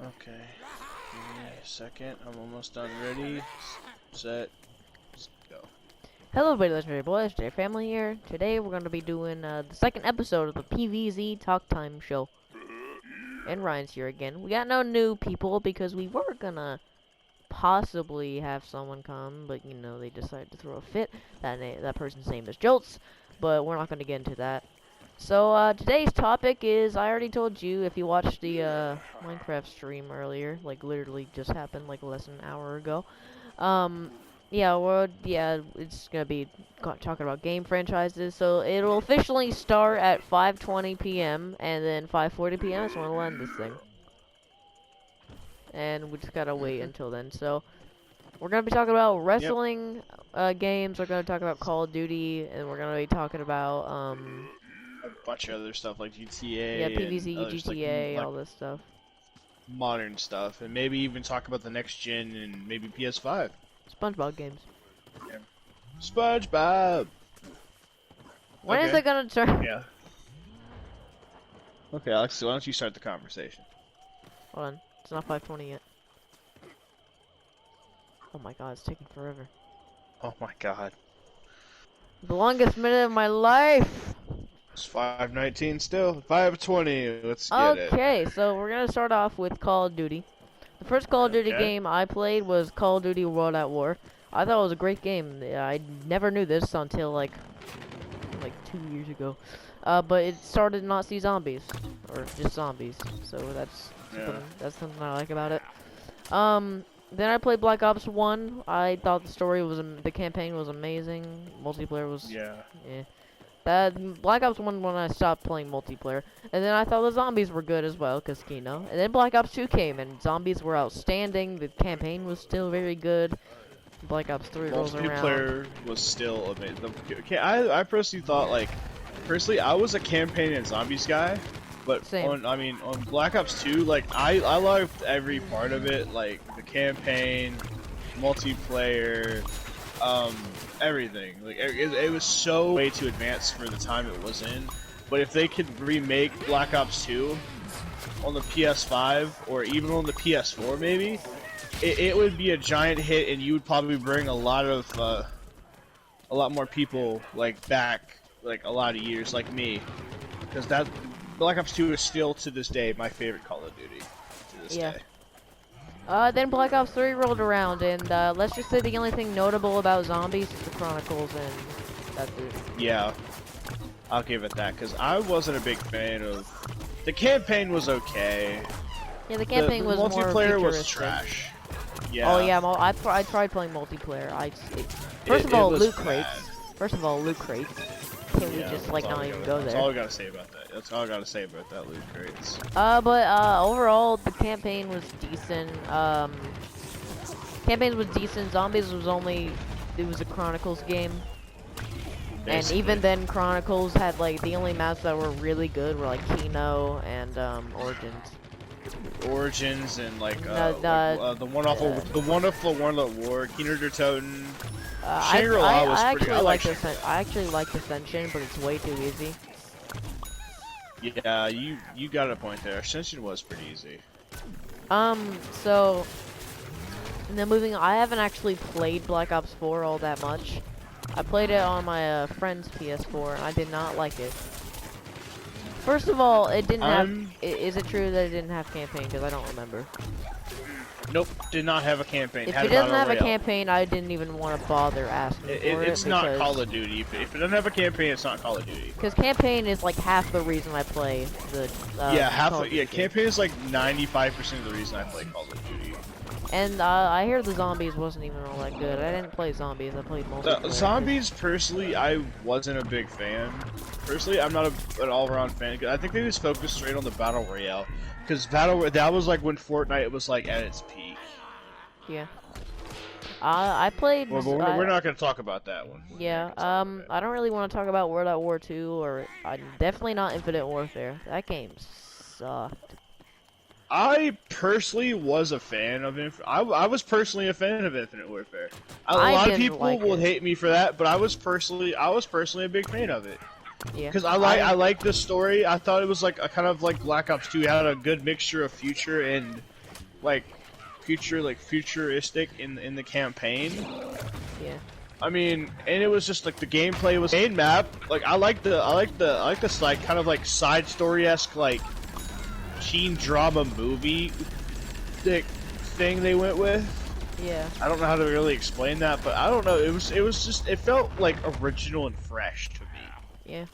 Okay. Give me a second. I'm almost done. Ready, set, go. Hello everybody, Legendary Boys, Legendary Family here. Today we're going to be doing the second episode of the PVZ Talk Time show. And Ryan's here again. We got no new people because we were gonna possibly have someone come, but you know, they decided to throw a fit. That person's name is Jolts, but we're not going to get into that. So today's topic is, I already told you if you watched the Minecraft stream earlier, like literally just happened like less than an hour ago. Yeah, it's gonna be talking about game franchises. So it'll officially start at 5:20 p.m. and then 5:40 p.m. is when we'll end this thing. And we just gotta wait until then. So we're gonna be talking about wrestling games. We're gonna talk about Call of Duty, and we're gonna be talking about A bunch of other stuff like GTA. yeah, PVZ, and others, GTA, like all this stuff. modern stuff, and maybe even talk about the next gen and maybe PS5. SpongeBob games. SpongeBob. When is it gonna turn? Yeah. Okay, Alex. Why don't you start the conversation? Hold on, it's not 5:20 yet. Oh my god, it's taking forever. Oh my God. The longest minute of my life! It's 5:19 still. 5:20. Let's get it. Okay, so we're gonna start off with Call of Duty. The first Call of Duty game I played was Call of Duty World at War. I thought it was a great game. I never knew this until like 2 years ago. But it started Nazi zombies, or just zombies. So that's something I like about it. Then I played Black Ops 1. I thought the campaign was amazing. Multiplayer was Black Ops 1 when I stopped playing multiplayer. And then I thought the zombies were good as well, because Kino. And then Black Ops 2 came, and zombies were outstanding. The campaign was still very good. Black Ops 3 rolls around. Multiplayer was still amazing. I personally thought, I was a campaign and zombies guy. But on Black Ops 2, I loved every part of it, like the campaign, multiplayer, everything. It was so way too advanced for the time it was in. But if they could remake Black Ops 2 on the PS5 or even on the PS4, maybe, it would be a giant hit, and you would probably bring a lot more people back, a lot of years, like me, because that. Black Ops 2 is still, to this day, my favorite Call of Duty. To this day. Then Black Ops 3 rolled around, and let's just say the only thing notable about zombies is the Chronicles, and that's it. Yeah, I'll give it that, because I wasn't a big fan of... The campaign was okay. Yeah, the campaign was more multiplayer was trash. Yeah. Oh yeah, I tried playing multiplayer. First of all, loot crates. Can we just not even go there? That's all I gotta say about that. That's all I gotta say about that, loot crates. But overall, the campaign was decent. Zombies was it was a Chronicles game. Basically. And even then, Chronicles had the only maps that were really good were Kino and Origins and the one off World at War, Kino der Toten. Shangri-La was pretty. I actually like Ascension, but it's way too easy. Yeah, you got a point there. Ascension was pretty easy. So then moving on, I haven't actually played Black Ops 4 all that much. I played it on my friend's PS4, and I did not like it. First of all, it didn't have. Is it true that it didn't have campaign? Because I don't remember. Nope, did not have a campaign. If it doesn't have a campaign, I didn't even want to bother asking for it. It's not Call of Duty. If it doesn't have a campaign, it's not Call of Duty. Because campaign is half the reason I play the. Campaign is 95% of the reason I play Call of Duty. And I hear the zombies wasn't even all that good. I didn't play zombies. I played multiplayer. Zombies, personally, I wasn't a big fan. Personally, I'm not an all-around fan. I think they just focused straight on the Battle Royale. Because that was when Fortnite was at its peak. Yeah. I played. Well, but we're not going to talk about that one. Yeah. I don't really want to talk about World at War 2 or definitely not Infinite Warfare. That game sucked. I personally was a fan of I was personally a fan of Infinite Warfare. A lot of people will hate me for that, but I was personally a big fan of it. Yeah. Because I like the story. I thought it was like a kind of like Black Ops 2. It had a good mixture of future and like futuristic in the campaign. Yeah. I mean, and it was just like the gameplay was main map. Like I like this like kind of like side story-esque like teen drama movie thing they went with. Yeah. I don't know how to really explain that, but I don't know. It was just it felt like original and fresh to me. Yeah.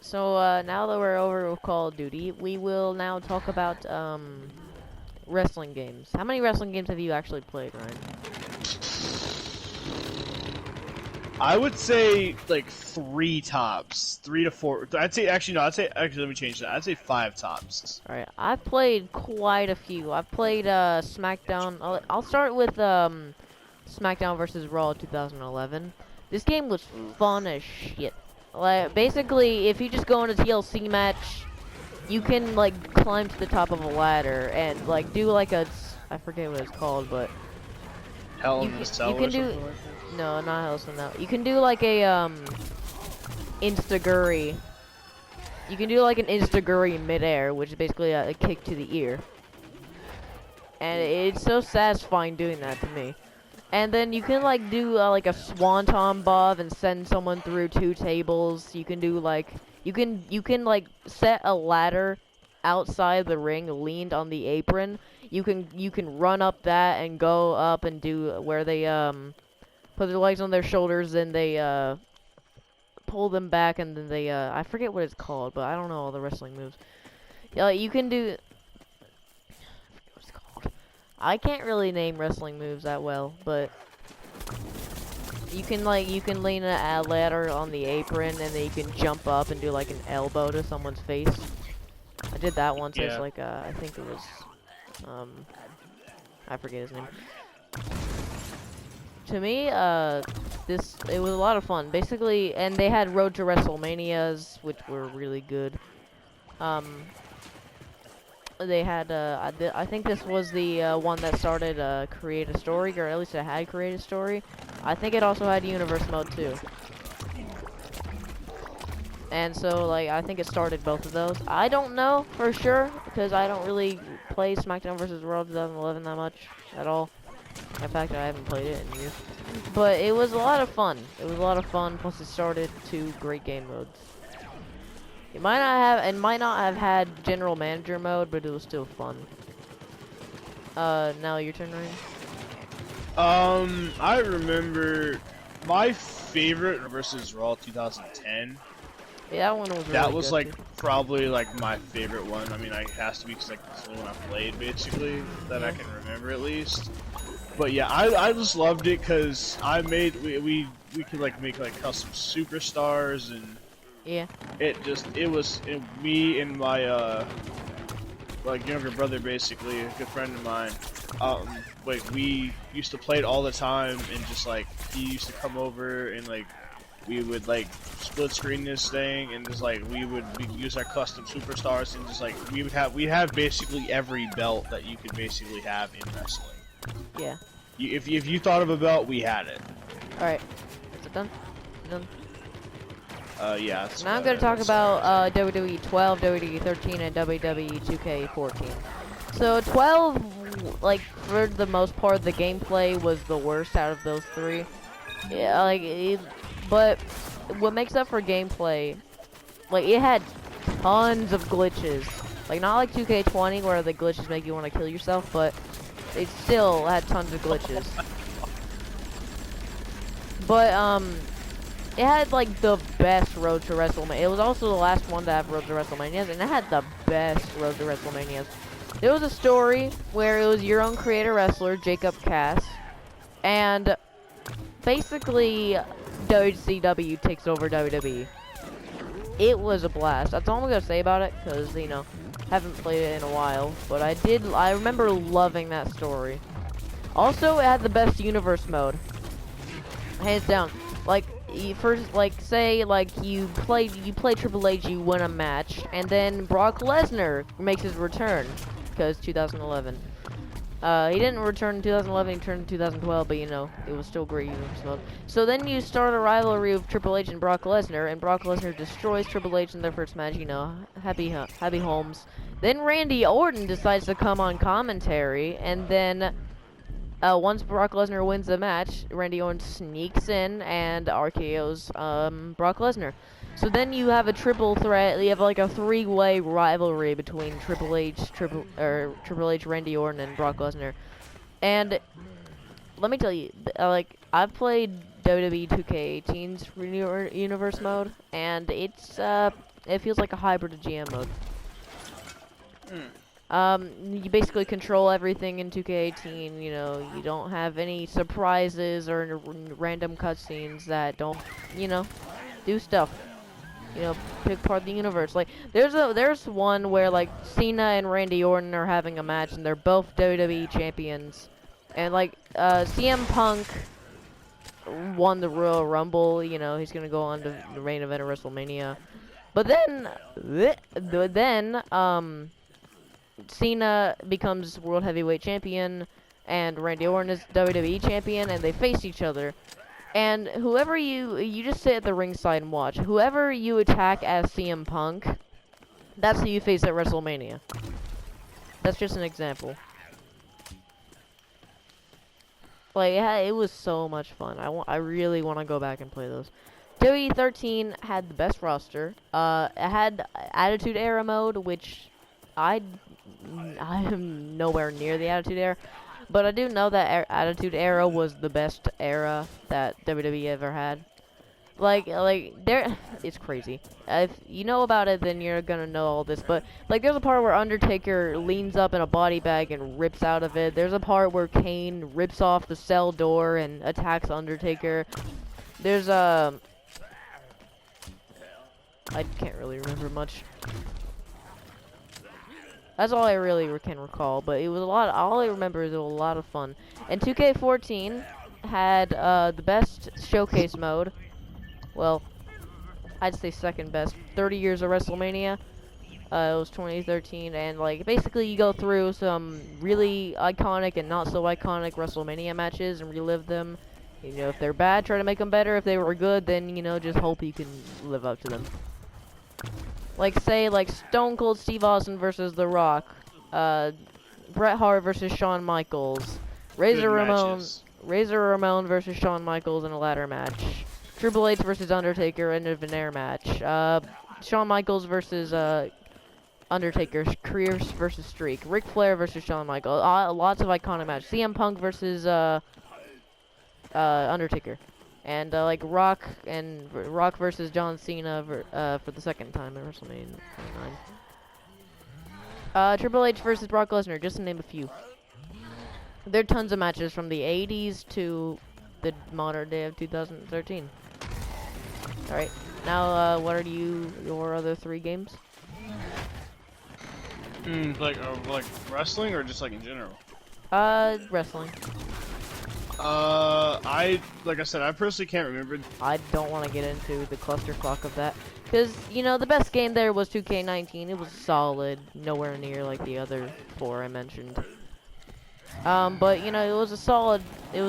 So now that we're over with Call of Duty, we will now talk about wrestling games. How many wrestling games have you actually played, Ryan? I would say like 3 tops, 3 to 4. I'd say actually no. Let me change that. I'd say 5 tops. All right, I've played quite a few. I've played SmackDown. I'll start with SmackDown versus Raw 2011. This game was fun as shit. Like basically, if you just go in a TLC match, you can like climb to the top of a ladder and like do like I forget what it's called, but Hell in the Cell or something like that? No, not Hell in the Cell. You can do like a Instaguri. You can do like an Instaguri midair, which is basically a kick to the ear. And it's so satisfying doing that to me. And then you can like do like a swanton bomb and send someone through 2 tables. You can do like you can like set a ladder outside the ring, leaned on the apron. You can run up that and go up and do where they put their legs on their shoulders and they pull them back and then they I forget what it's called, but I don't know all the wrestling moves. You can do I can't really name wrestling moves that well, but you can lean a ladder on the apron and then you can jump up and do like an elbow to someone's face. I did that once as like I think it was I forget his name. To me, it was a lot of fun. Basically, and they had Road to WrestleManias, which were really good. They had I think this was the one that started Create a Story, or at least it had Create a Story. I think it also had Universe Mode too. And so like I think it started both of those. I don't know for sure because I don't really play SmackDown vs. Raw 2011 that much at all. In fact, I haven't played it in years. But it was a lot of fun. It was a lot of fun. Plus, it started 2 great game modes. It might not have had General Manager mode, but it was still fun. Now your turn, Ryan. I remember my favorite versus Raw 2010. Yeah, that one was really That was good like too. probably like my favorite one. I mean, it has to be because like it's the only one I played basically that I can remember at least. But yeah, I just loved it because we could like make like custom superstars and it was me and my like younger brother basically, a good friend of mine. Like we used to play it all the time and just like he used to come over and like we would like split screen this thing and just like we use our custom superstars and just like we have basically every belt that you could basically have in wrestling. Yeah. If you thought of a belt, we had it. All right. Is it done? Done. Yeah. Now I'm gonna talk about WWE 12, WWE 13, and WWE 2K14. So 12, like for the most part, the gameplay was the worst out of those 3. Yeah, like but what makes up for gameplay, like it had tons of glitches. Like not like 2K20 where the glitches make you want to kill yourself, but it still had tons of glitches. But it had like the best Road to WrestleMania. It was also the last one to have Road to WrestleManias, and it had the best Road to WrestleManias. There was a story where it was your own creator wrestler, Jacob Cass, and basically WCW takes over WWE. It was a blast. That's all I'm gonna say about it, because you know, haven't played it in a while. But I remember loving that story. Also, it had the best universe mode, hands down. Like first, like say like you play Triple H, you win a match, and then Brock Lesnar makes his return because 2011. He didn't return in 2011, he returned in 2012, but you know, it was still great universe mode. So then you start a rivalry with Triple H and Brock Lesnar, and Brock Lesnar destroys Triple H in their first match, you know, happy Holmes. Then Randy Orton decides to come on commentary, and then once Brock Lesnar wins the match, Randy Orton sneaks in and RKO's Brock Lesnar. So then you have a triple threat. You have like a three-way rivalry between Triple H, Randy Orton, and Brock Lesnar. And let me tell you, like I've played WWE 2K18's universe mode, and it feels like a hybrid of GM mode. You basically control everything in 2K18, you know, you don't have any surprises or random cutscenes that don't, you know, do stuff. You know, pick apart the universe. Like, there's one where, like, Cena and Randy Orton are having a match, and they're both WWE champions. And, like, CM Punk won the Royal Rumble, you know, he's gonna go on to the main event of WrestleMania. But then, Cena becomes World Heavyweight Champion, and Randy Orton is WWE Champion, and they face each other. And whoever you just sit at the ringside and watch. Whoever you attack as CM Punk, that's who you face at WrestleMania. That's just an example. Like, yeah, it was so much fun. I really want to go back and play those. WWE 13 had the best roster. It had Attitude Era mode, which I am nowhere near the Attitude Era. But I do know that Attitude Era was the best era that WWE ever had. Like it's crazy. If you know about it, then you're gonna know all this. But like, there's a part where Undertaker leans up in a body bag and rips out of it. There's a part where Kane rips off the cell door and attacks Undertaker. There's I can't really remember much. That's all I really can recall, but it was a lot. All I remember is it was a lot of fun. And 2K14 had the best showcase mode. Well, I'd say second best. 30 years of WrestleMania. It was 2013, and like basically you go through some really iconic and not so iconic WrestleMania matches and relive them. You know, if they're bad, try to make them better. If they were good, then you know, just hope you can live up to them. Like, say, like, Stone Cold Steve Austin versus The Rock, Bret Hart versus Shawn Michaels, Razor Ramon versus Shawn Michaels in a ladder match, Triple H versus Undertaker in a veneer match, Shawn Michaels versus Undertaker, careers versus streak, Ric Flair versus Shawn Michaels, lots of iconic matches, CM Punk versus Undertaker. And like Rock versus John Cena for the second time at WrestleMania 29. Triple H versus Brock Lesnar, just to name a few. There are tons of matches from the 80s to the modern day of 2013. All right, now what are your other 3 games? Like wrestling or just like in general? Wrestling. Like I said, I personally can't remember. I don't want to get into the clusterfuck of that, because you know the best game there was 2K19. It was solid, nowhere near like the other 4 I mentioned. But you know it was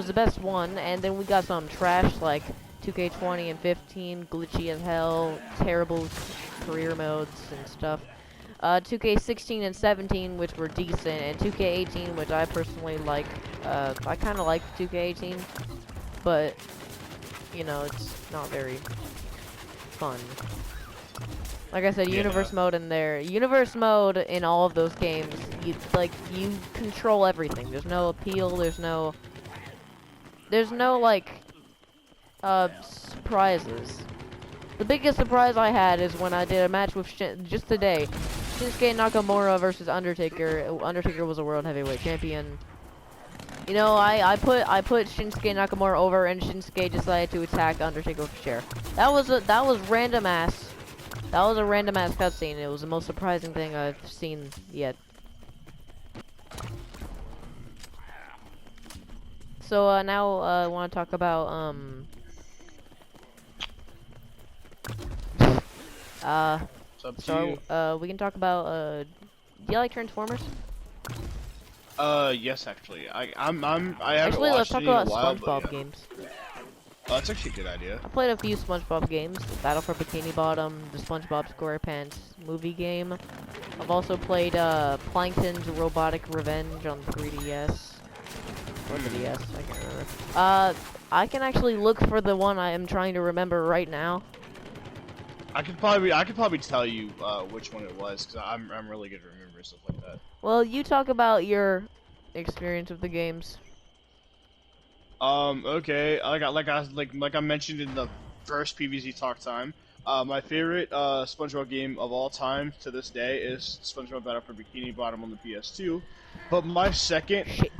the best one, and then we got some trash like 2K20 and 15, glitchy as hell, terrible career modes and stuff. 2K16 and 17, which were decent, and 2K18, which I personally like. I kind of like 2K18, but you know it's not very fun. Like I said, universe mode in there. Universe mode in all of those games, you control everything. There's no appeal. There's no like surprises. The biggest surprise I had is when I did a match with just today. Shinsuke Nakamura versus Undertaker. Undertaker was a World Heavyweight Champion. You know, I put Shinsuke Nakamura over, and Shinsuke decided to attack Undertaker with a chair. That was random ass. That was a random ass cutscene. It was the most surprising thing I've seen yet. So now I want to talk about It's up to you. we can talk about do you like Transformers? Yes, actually. I haven't Actually, let's watched talk any in a about while, but SpongeBob yeah. games. Oh, that's actually a good idea. I played a few SpongeBob games. Battle for Bikini Bottom, the SpongeBob SquarePants movie game. I've also played Plankton's Robotic Revenge on 3DS. Or the DS, I can't remember. I can actually look for the one I am trying to remember right now. I could probably tell you which one it was because I'm really good at remembering stuff like that. Well, you talk about your experience with the games. Okay. Like I mentioned in the first PVZ talk time, my favorite SpongeBob game of all time to this day is SpongeBob Battle for Bikini Bottom on the PS2. But my second, Shit.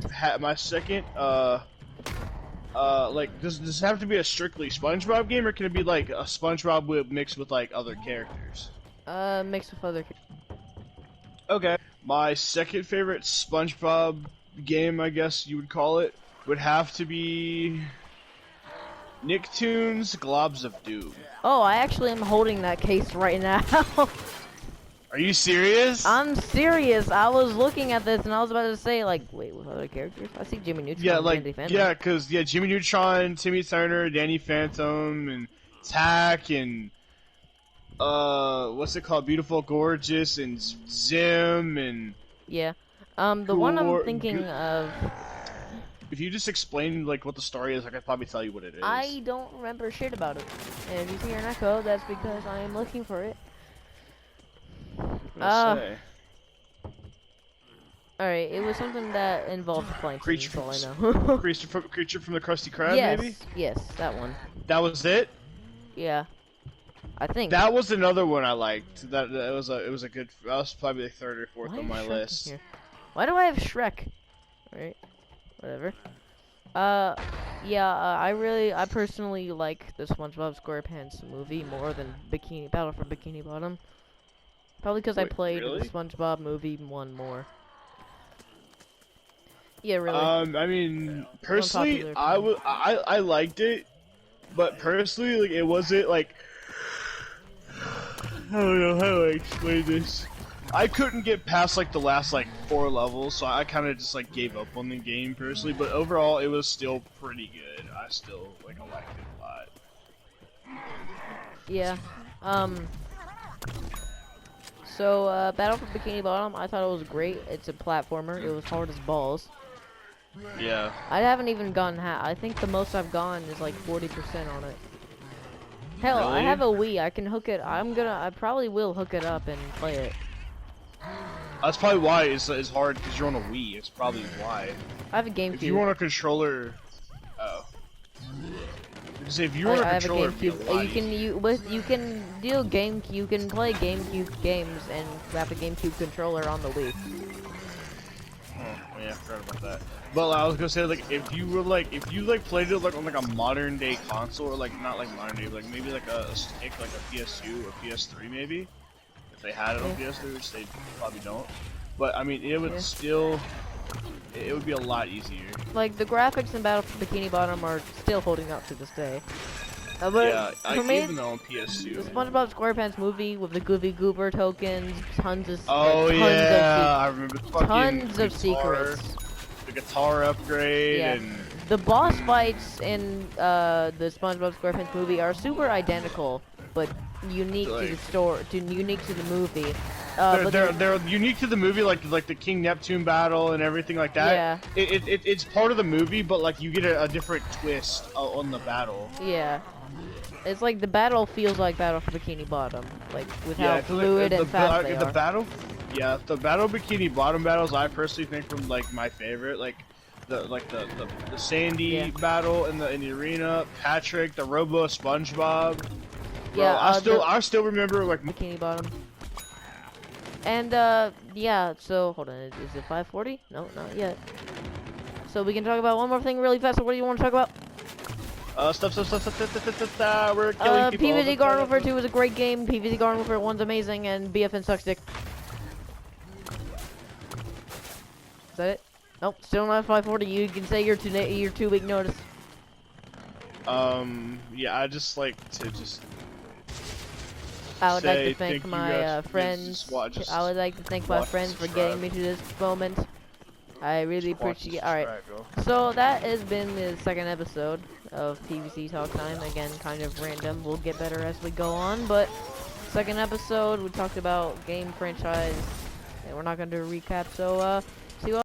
like, does this have to be a strictly SpongeBob game, or can it be like a SpongeBob mixed with like other characters? Mixed with other. Okay. My second favorite SpongeBob game, I guess you would call it, would have to be Nicktoons Globs of Doom. Oh, I actually am holding that case right now. Are you serious? I'm serious. I was looking at this and I was about to say, like, wait, with other characters? I see Jimmy Neutron. Yeah, and like, Danny Phantom. yeah, cause yeah, Jimmy Neutron, Timmy Turner, Danny Phantom, and Tack, and what's it called? Beautiful, Gorgeous, and Zim, and Yeah. The one I'm thinking of. If you just explain like what the story is, I could probably tell you what it is. I don't remember shit about it. And if you hear an echo, that's because I am looking for it. Alright, it was something that involved flying. Creature all I from, know. creature from the Krusty Krab, yes, maybe? yes, that one. That was it? Yeah. I think. That was another one I liked. That it was a good. That was probably the third or fourth on my list. Here? Why do I have Shrek? Right. Whatever. Yeah. I personally like the SpongeBob SquarePants movie more than Battle for Bikini Bottom. Probably because I played the SpongeBob movie one more. Yeah, really. I mean, personally, I liked it, but personally, like, it wasn't like. I don't know how to explain this. I couldn't get past like the last like 4 levels, so I kind of just like gave up on the game personally. But overall, it was still pretty good. I still like liked it a lot. Yeah. So Battle for Bikini Bottom, I thought it was great. It's a platformer. It was hard as balls. Yeah. I haven't even gone I think the most I've gone is like 40% on it. Hell, really? I have a Wii. I can hook it. I probably will hook it up and play it. That's probably why it's hard, because you're on a Wii. It's probably why. I have a GameCube. If you want a controller, if you want a controller, you can play GameCube games and have a GameCube controller on the Wii. Oh, yeah, I forgot about that. But I was gonna say, like, if you played it like on like a modern day console, or like not like modern day, but like maybe like a stick, like a PS2 or PS3 maybe, if they had it on PS3, which they probably don't. But I mean, it would it would be a lot easier. Like the graphics in Battle for Bikini Bottom are still holding up to this day. But yeah, even though on the PS2. SpongeBob SquarePants movie with the Goofy Goober tokens, tons of I remember tons of secrets. The guitar upgrade and the boss fights in the SpongeBob SquarePants movie are super identical, but unique to the story, unique to the movie. They're unique to the movie, like the King Neptune battle and everything like that. Yeah. It's part of the movie, but like you get a different twist on the battle. Yeah. It's like the battle feels like Battle for Bikini Bottom, like with how fluid and fast they are. The Battle Bikini Bottom battles, I personally think from like my favorite, like the Sandy battle in the arena, Patrick, the Robo SpongeBob. Bro, Yeah, I still remember like Bikini Bottom. And yeah, so hold on, is it 5:40? No, not yet. So we can talk about one more thing really fast. So what do you want to talk about? We're killing people. PVZ Garden Warfare 2 was a great game. PVZ Garden Warfare 1's amazing, and BFN sucks dick. Is that it? Nope, still not 5:40. You can say your 2-week notice. Yeah, I just like to I would like to thank my friends. I would like to thank my friends for getting me to this moment. I really appreciate. All right, so that has been the second episode of PVC Talk Time. Again, kind of random. We'll get better as we go on, but second episode we talked about game franchise, and we're not gonna do a recap. So